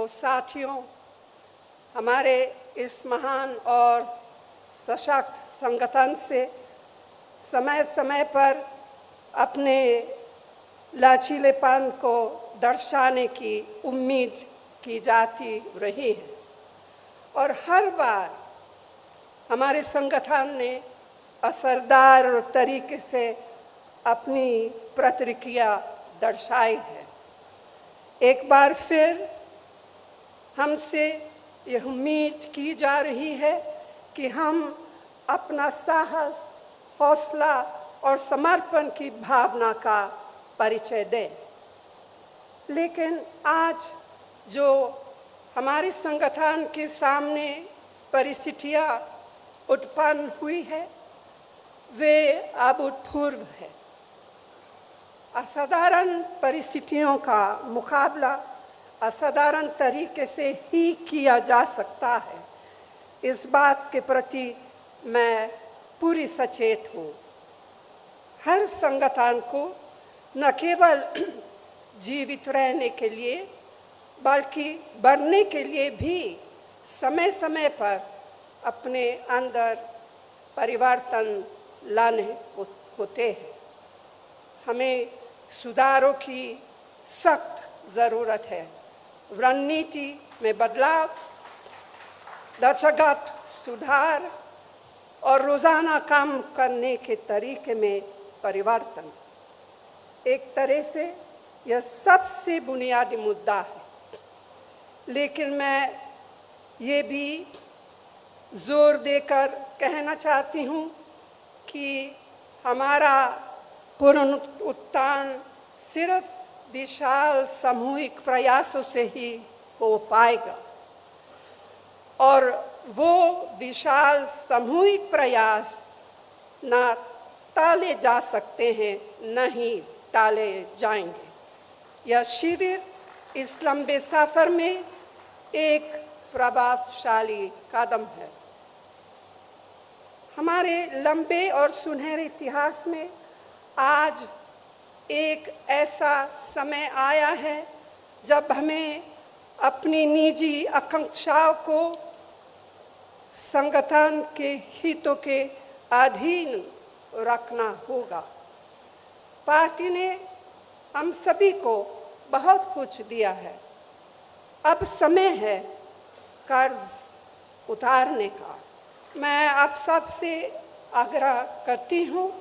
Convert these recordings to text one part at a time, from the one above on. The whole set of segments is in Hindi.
तो साथियों, हमारे इस महान और सशक्त संगठन से समय समय पर अपने लचीलेपन को दर्शाने की उम्मीद की जाती रही है और हर बार हमारे संगठन ने असरदार तरीके से अपनी प्रतिक्रिया दर्शाई है। एक बार फिर हमसे यह उम्मीद की जा रही है कि हम अपना साहस, हौसला और समर्पण की भावना का परिचय दें। लेकिन आज जो हमारे संगठन के सामने परिस्थितियां उत्पन्न हुई है, वे अभूतपूर्व है। असाधारण परिस्थितियों का मुकाबला असाधारण तरीके से ही किया जा सकता है, इस बात के प्रति मैं पूरी सचेत हूँ। हर संगठन को न केवल जीवित रहने के लिए बल्कि बढ़ने के लिए भी समय समय पर अपने अंदर परिवर्तन लाने होते हैं। हमें सुधारों की सख्त ज़रूरत है। रणनीति में बदलाव, ढांचागत सुधार और रोज़ाना काम करने के तरीके में परिवर्तन। एक तरह से यह सबसे बुनियादी मुद्दा है, लेकिन मैं ये भी जोर देकर कहना चाहती हूँ कि हमारा पुनरुत्थान सिर्फ विशाल सामूहिक प्रयासों से ही हो पाएगा और वो विशाल सामूहिक प्रयास ना टाले जा सकते हैं, न ही टाले जाएंगे। यह शिविर इस लंबे सफर में एक प्रभावशाली कदम है। हमारे लंबे और सुनहरे इतिहास में आज एक ऐसा समय आया है जब हमें अपनी निजी आकांक्षाओं को संगठन के हितों के अधीन रखना होगा। पार्टी ने हम सभी को बहुत कुछ दिया है। अब समय है कर्ज उतारने का। मैं आप सबसे आग्रह करती हूँ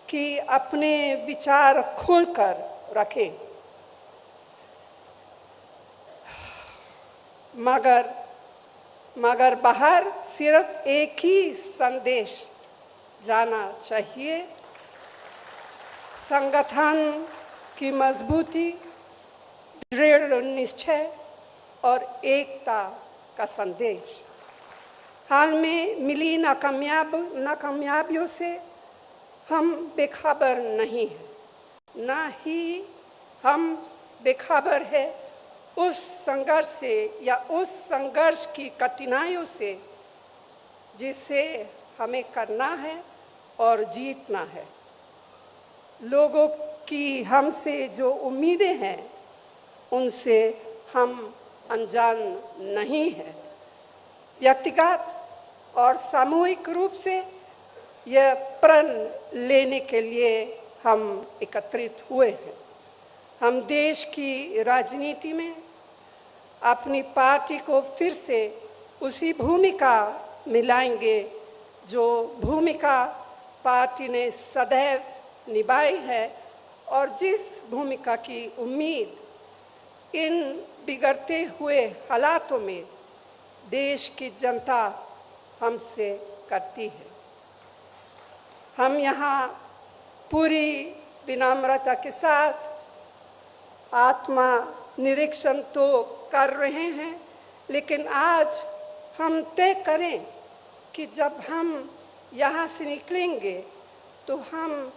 कि अपने विचार खोलकर रखें, मगर बाहर सिर्फ एक ही संदेश जाना चाहिए: संगठन की मजबूती, दृढ़ निश्चय और एकता का संदेश। हाल में मिली नाकामयाबियों से हम बेखबर नहीं हैं, ना ही हम बेखबर है उस संघर्ष से या उस संघर्ष की कठिनाइयों से जिसे हमें करना है और जीतना है। लोगों की हमसे जो उम्मीदें हैं, उनसे हम अनजान नहीं हैं। व्यक्तिगत और सामूहिक रूप से यह प्रण लेने के लिए हम एकत्रित हुए हैं। हम देश की राजनीति में अपनी पार्टी को फिर से उसी भूमिका में लाएंगे जो भूमिका पार्टी ने सदैव निभाई है और जिस भूमिका की उम्मीद इन बिगड़ते हुए हालातों में देश की जनता हमसे करती है। हम यहाँ पूरी विनम्रता के साथ आत्मा निरीक्षण तो कर रहे हैं, लेकिन आज हम तय करें कि जब हम यहाँ से निकलेंगे तो हम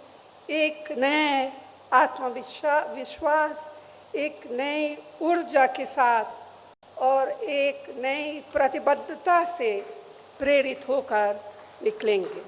एक नए आत्मविश्वास, एक नई ऊर्जा के साथ और एक नई प्रतिबद्धता से प्रेरित होकर निकलेंगे।